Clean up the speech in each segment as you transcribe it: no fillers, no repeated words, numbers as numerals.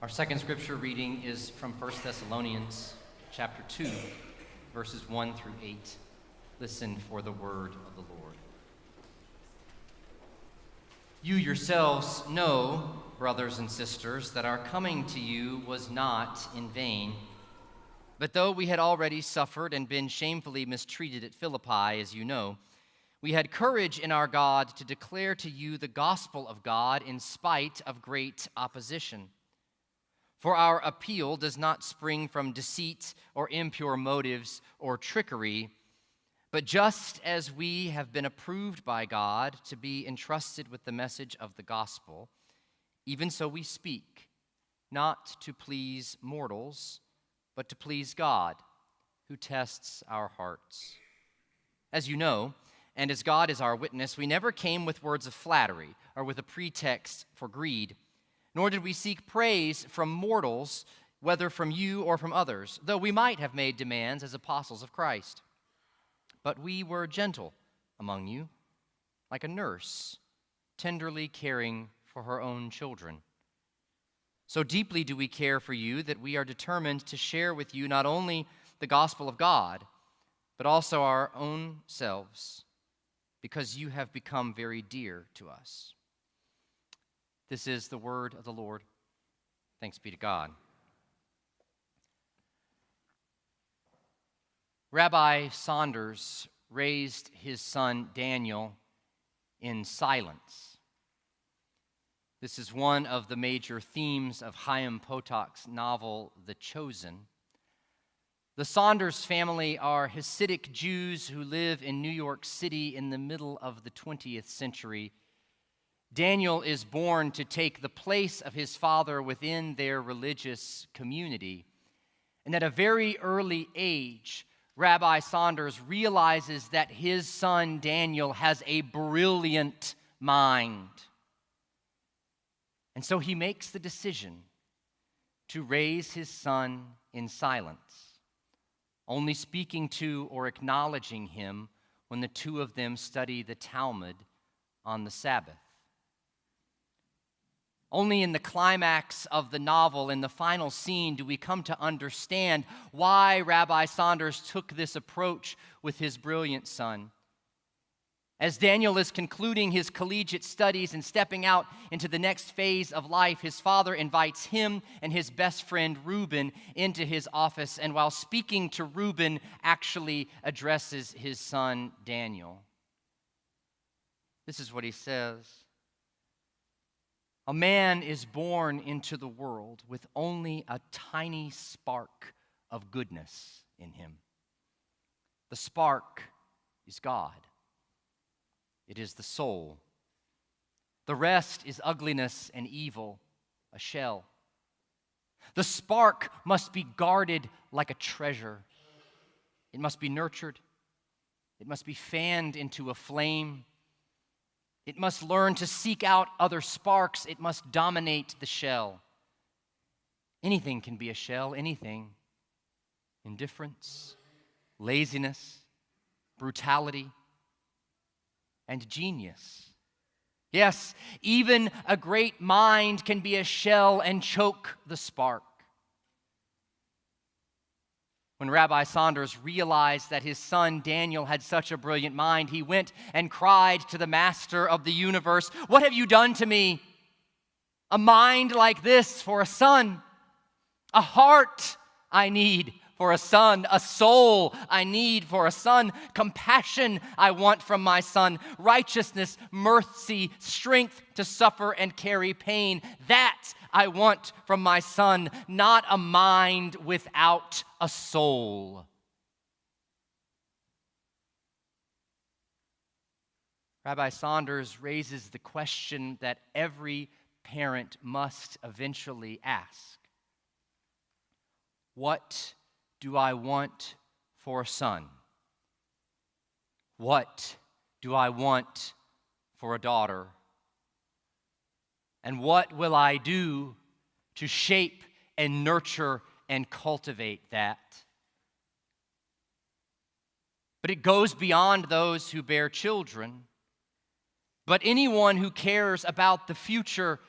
Our second scripture reading is from 1 Thessalonians chapter 2, verses 1 through 8. Listen for the word of the Lord. You yourselves know, brothers and sisters, that our coming to you was not in vain. But though we had already suffered and been shamefully mistreated at Philippi, as you know, we had courage in our God to declare to you the gospel of God in spite of great opposition. For our appeal does not spring from deceit or impure motives or trickery, but just as we have been approved by God to be entrusted with the message of the gospel, even so we speak, not to please mortals, but to please God, who tests our hearts. As you know, and as God is our witness, we never came with words of flattery or with a pretext for greed, nor did we seek praise from mortals, whether from you or from others, though we might have made demands as apostles of Christ. But we were gentle among you, like a nurse, tenderly caring for her own children. So deeply do we care for you that we are determined to share with you not only the gospel of God, but also our own selves, because you have become very dear to us. This is the word of the Lord. Thanks be to God. Rabbi Saunders raised his son Daniel in silence. This is one of the major themes of Chaim Potok's novel, The Chosen. The Saunders family are Hasidic Jews who live in New York City in the middle of the 20th century. Daniel is born to take the place of his father within their religious community. And at a very early age, Rabbi Saunders realizes that his son Daniel has a brilliant mind. And so he makes the decision to raise his son in silence, only speaking to or acknowledging him when the two of them study the Talmud on the Sabbath. Only in the climax of the novel, in the final scene, do we come to understand why Rabbi Saunders took this approach with his brilliant son. As Daniel is concluding his collegiate studies and stepping out into the next phase of life, his father invites him and his best friend Reuben into his office, and while speaking to Reuben, actually addresses his son Daniel. This is what he says. A man is born into the world with only a tiny spark of goodness in him. The spark is God. It is the soul. The rest is ugliness and evil, a shell. The spark must be guarded like a treasure. It must be nurtured. It must be fanned into a flame. It must learn to seek out other sparks. It must dominate the shell. Anything can be a shell, anything. Indifference, laziness, brutality, and genius. Yes, even a great mind can be a shell and choke the spark. When Rabbi Saunders realized that his son Daniel had such a brilliant mind, he went and cried to the master of the universe, "What have you done to me? A mind like this for a son. A heart I need for a son. A soul I need for a son. Compassion I want from my son. Righteousness, mercy, strength to suffer and carry pain. That I want from my son, not a mind without a soul." Rabbi Saunders raises the question that every parent must eventually ask. What do I want for a son? What do I want for a daughter? And what will I do to shape and nurture and cultivate that? But it goes beyond those who bear children. But anyone who cares about the future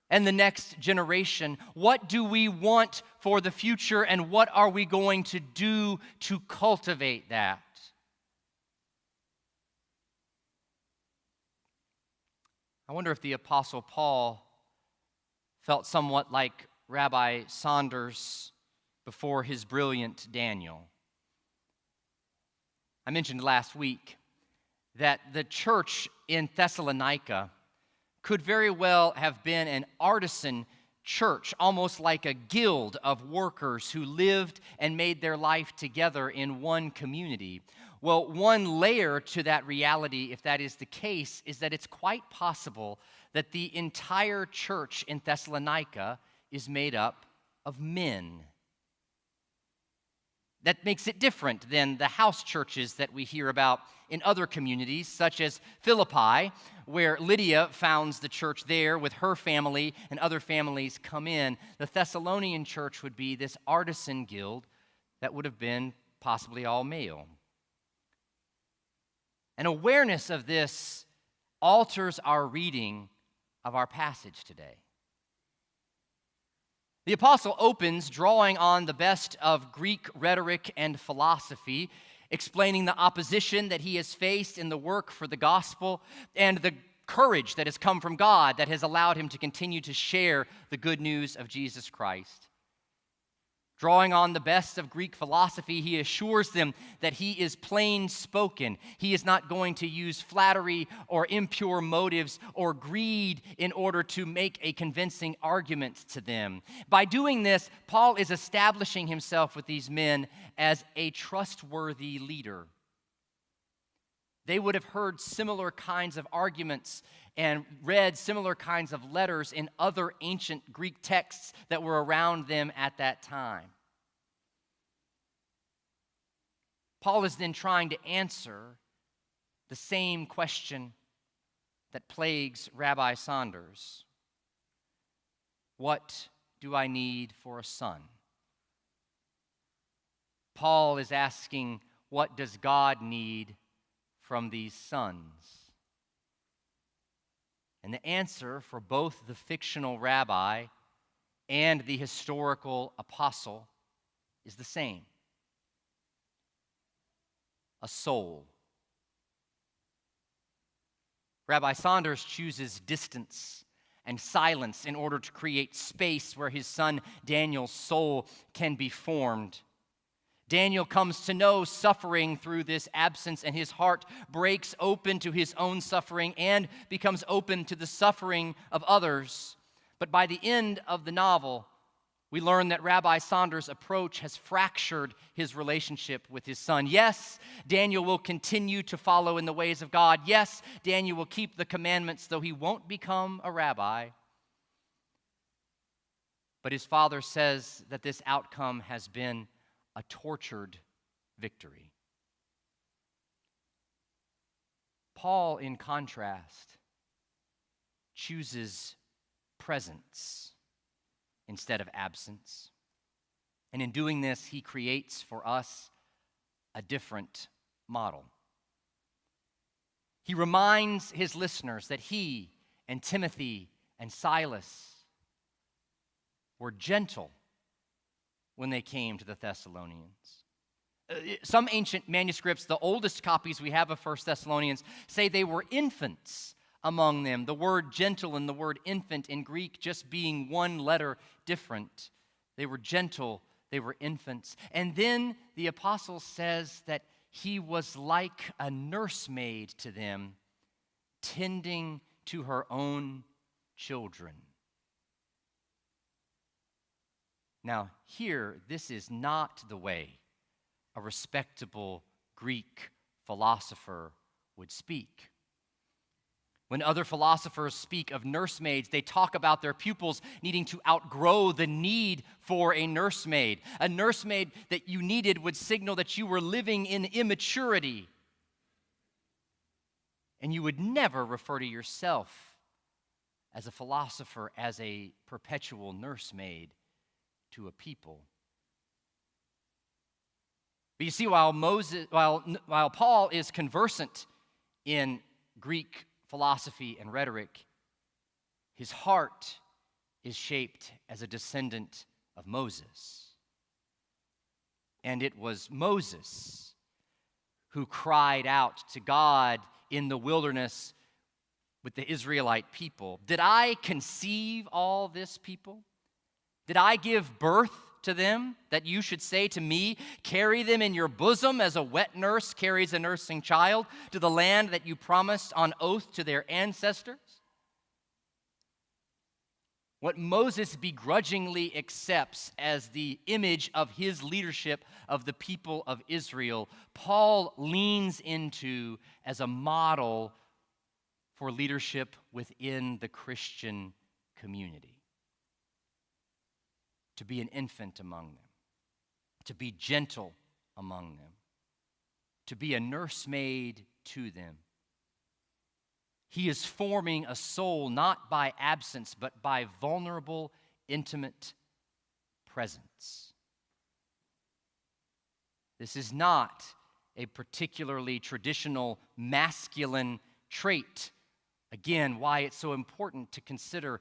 and the next generation? What do we want for the future, and what are we going to do to cultivate that? I wonder if the Apostle Paul felt somewhat like Rabbi Saunders before his brilliant Daniel. I mentioned last week that the church in Thessalonica could very well have been an artisan church, almost like a guild of workers who lived and made their life together in one community. Well, one layer to that reality, if that is the case, is that it's quite possible that the entire church in Thessalonica is made up of men. That makes it different than the house churches that we hear about in other communities, such as Philippi, where Lydia founds the church there with her family and other families come in. The Thessalonian church would be this artisan guild that would have been possibly all male. An awareness of this alters our reading of our passage today. The apostle opens drawing on the best of Greek rhetoric and philosophy, explaining the opposition that he has faced in the work for the gospel and the courage that has come from God that has allowed him to continue to share the good news of Jesus Christ. Drawing on the best of Greek philosophy, he assures them that he is plain spoken. He is not going to use flattery or impure motives or greed in order to make a convincing argument to them. By doing this, Paul is establishing himself with these men as a trustworthy leader. They would have heard similar kinds of arguments and read similar kinds of letters in other ancient Greek texts that were around them at that time. Paul is then trying to answer the same question that plagues Rabbi Saunders. What do I need for a son? Paul is asking, what does God need from these sons? And the answer for both the fictional rabbi and the historical apostle is the same: a soul. Rabbi Saunders chooses distance and silence in order to create space where his son Daniel's soul can be formed. Daniel comes to know suffering through this absence, and his heart breaks open to his own suffering and becomes open to the suffering of others. But by the end of the novel, we learn that Rabbi Saunders' approach has fractured his relationship with his son. Yes, Daniel will continue to follow in the ways of God. Yes, Daniel will keep the commandments, though he won't become a rabbi. But his father says that this outcome has been a tortured victory. Paul, in contrast, chooses presence instead of absence. And in doing this, he creates for us a different model. He reminds his listeners that he and Timothy and Silas were gentle when they came to the Thessalonians. Some ancient manuscripts, the oldest copies we have of 1 Thessalonians, say they were infants among them. The word gentle and the word infant in Greek just being one letter different. They were gentle, they were infants. And then the apostle says that he was like a nursemaid to them, tending to her own children. Now, here, this is not the way a respectable Greek philosopher would speak. When other philosophers speak of nursemaids, they talk about their pupils needing to outgrow the need for a nursemaid. A nursemaid that you needed would signal that you were living in immaturity. And you would never refer to yourself as a philosopher as a perpetual nursemaid to a people. But you see, while Paul is conversant in Greek philosophy and rhetoric, his heart is shaped as a descendant of Moses. And it was Moses who cried out to God in the wilderness with the Israelite people, "Did I conceive all this people? Did I give birth to them, that you should say to me, carry them in your bosom as a wet nurse carries a nursing child to the land that you promised on oath to their ancestors?" What Moses begrudgingly accepts as the image of his leadership of the people of Israel, Paul leans into as a model for leadership within the Christian community. To be an infant among them, to be gentle among them, to be a nursemaid to them. He is forming a soul not by absence, but by vulnerable, intimate presence. This is not a particularly traditional masculine trait. Again, why it's so important to consider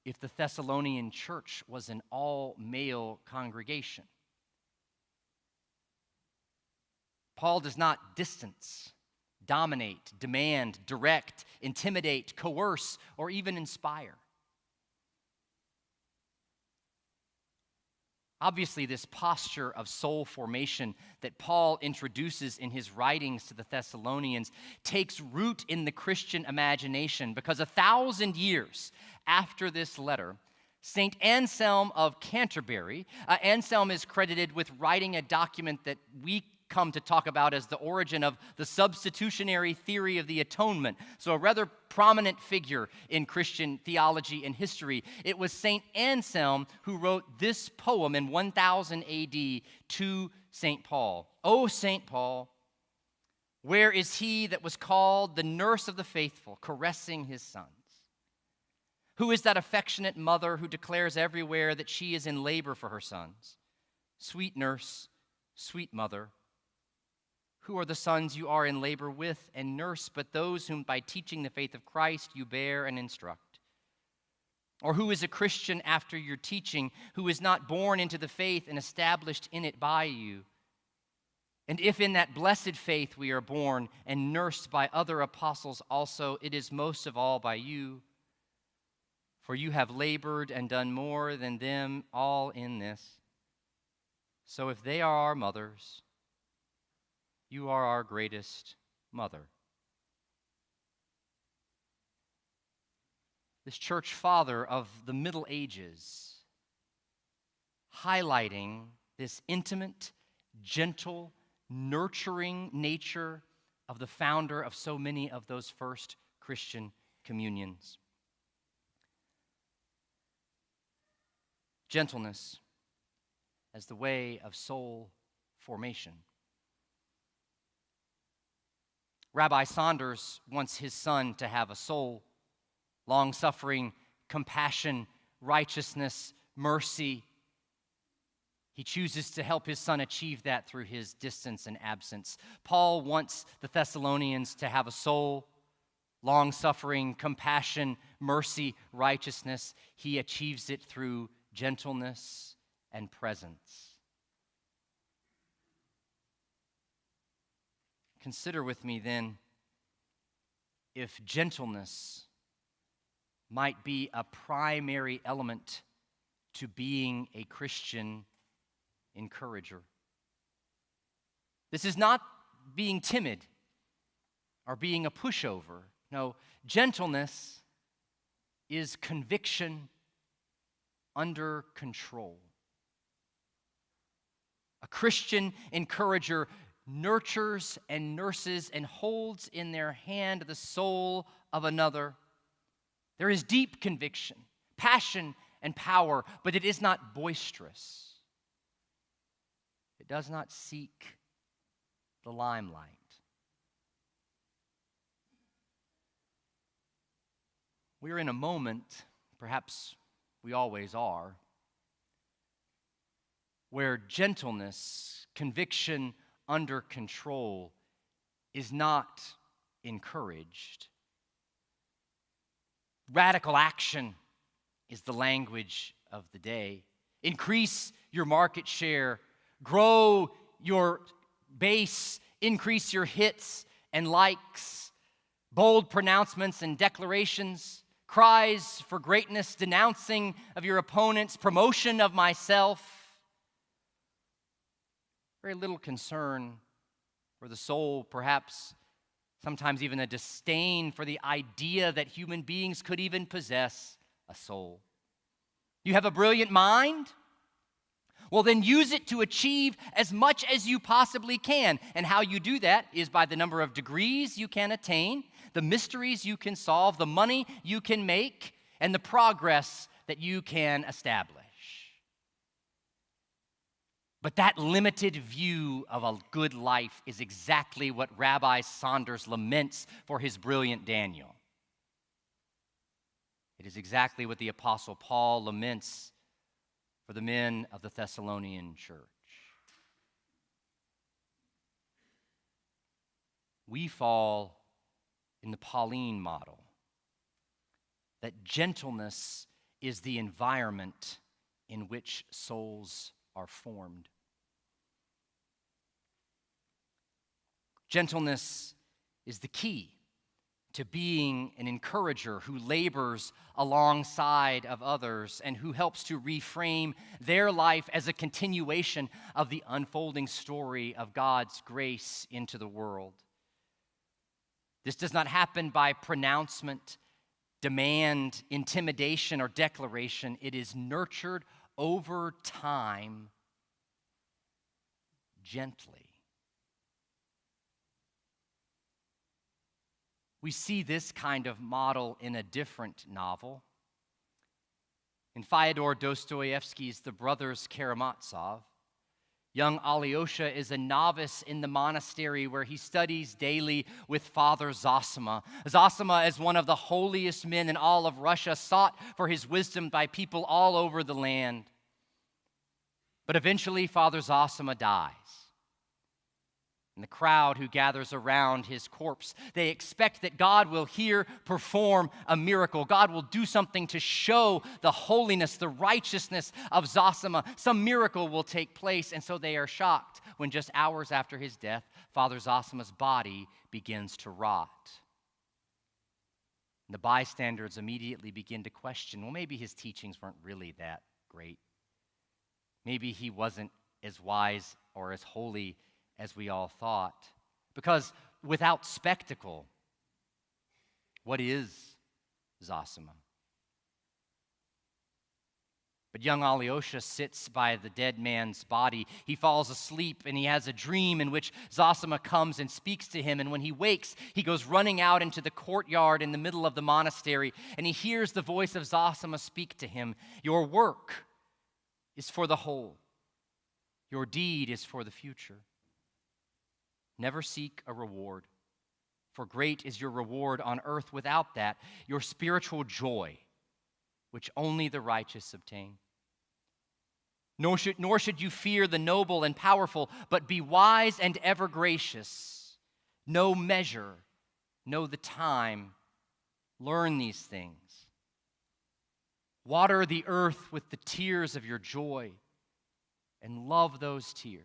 if the Thessalonian church was an all-male congregation. Paul does not distance, dominate, demand, direct, intimidate, coerce, or even inspire. Obviously, this posture of soul formation that Paul introduces in his writings to the Thessalonians takes root in the Christian imagination because 1,000 years after this letter, St. Anselm of Canterbury, Anselm is credited with writing a document that we come to talk about as the origin of the substitutionary theory of the atonement. So a rather prominent figure in Christian theology and history. It was St. Anselm who wrote this poem in 1000 AD to St. Paul. "O St. Paul, where is he that was called the nurse of the faithful, caressing his sons? Who is that affectionate mother who declares everywhere that she is in labor for her sons? Sweet nurse, sweet mother, who are the sons you are in labor with and nurse, but those whom by teaching the faith of Christ you bear and instruct? Or who is a Christian after your teaching, who is not born into the faith and established in it by you? And if in that blessed faith we are born and nursed by other apostles also, it is most of all by you. For you have labored and done more than them all in this. So if they are our mothers, you are our greatest mother." This church father of the Middle Ages, highlighting this intimate, gentle, nurturing nature of the founder of so many of those first Christian communions. Gentleness as the way of soul formation. Rabbi Saunders wants his son to have a soul, long-suffering, compassion, righteousness, mercy. He chooses to help his son achieve that through his distance and absence. Paul wants the Thessalonians to have a soul, long-suffering, compassion, mercy, righteousness. He achieves it through gentleness and presence. Consider with me then if gentleness might be a primary element to being a Christian encourager. This is not being timid or being a pushover. No, gentleness is conviction under control. A Christian encourager nurtures and nurses and holds in their hand the soul of another. There is deep conviction, passion, and power, but it is not boisterous. It does not seek the limelight. We are in a moment, perhaps we always are, where gentleness, conviction under control is not encouraged. Radical action is the language of the day. Increase your market share, grow your base, increase your hits and likes, bold pronouncements and declarations, cries for greatness, denouncing of your opponents, promotion of myself. Very little concern for the soul, perhaps sometimes even a disdain for the idea that human beings could even possess a soul. You have a brilliant mind? Well, then use it to achieve as much as you possibly can. And how you do that is by the number of degrees you can attain, the mysteries you can solve, the money you can make, and the progress that you can establish. But that limited view of a good life is exactly what Rabbi Saunders laments for his brilliant Daniel. It is exactly what the Apostle Paul laments for the men of the Thessalonian church. We fall in the Pauline model, that gentleness is the environment in which souls are formed. Gentleness is the key to being an encourager who labors alongside of others and who helps to reframe their life as a continuation of the unfolding story of God's grace into the world. This does not happen by pronouncement, demand, intimidation, or declaration. It is nurtured over time, gently. We see this kind of model in a different novel. In Fyodor Dostoevsky's The Brothers Karamazov, young Alyosha is a novice in the monastery where he studies daily with Father Zosima. Zosima is one of the holiest men in all of Russia, sought for his wisdom by people all over the land. But eventually, Father Zosima dies. And the crowd who gathers around his corpse, they expect that God will here perform a miracle. God will do something to show the holiness, the righteousness of Zosima. Some miracle will take place, and so they are shocked when just hours after his death, Father Zosima's body begins to rot. And the bystanders immediately begin to question, well, maybe his teachings weren't really that great. Maybe he wasn't as wise or as holy as we all thought. Because without spectacle, what is Zosima? But young Alyosha sits by the dead man's body. He falls asleep and he has a dream in which Zosima comes and speaks to him. And when he wakes, he goes running out into the courtyard in the middle of the monastery and he hears the voice of Zosima speak to him. Your work is for the whole. Your deed is for the future. Never seek a reward, for great is your reward on earth without that, your spiritual joy, which only the righteous obtain. Nor should you fear the noble and powerful, but be wise and ever gracious. Know measure, know the time, learn these things. Water the earth with the tears of your joy, and love those tears.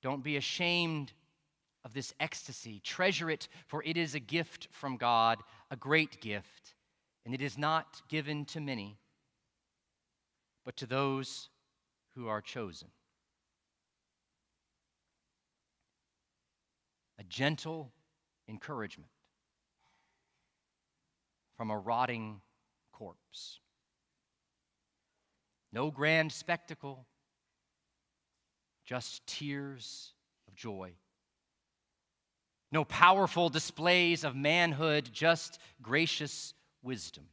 Don't be ashamed of this ecstasy. Treasure it, for it is a gift from God, a great gift, and it is not given to many, but to those who are chosen. A gentle encouragement from a rotting corpse. No grand spectacle, just tears of joy. No powerful displays of manhood, just gracious wisdom.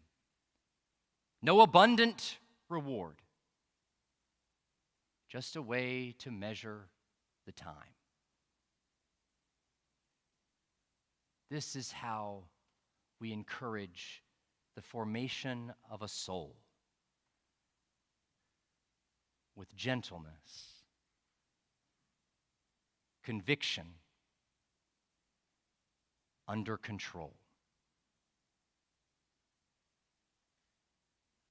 No abundant reward, just a way to measure the time. This is how we encourage the formation of a soul with gentleness, conviction, under control.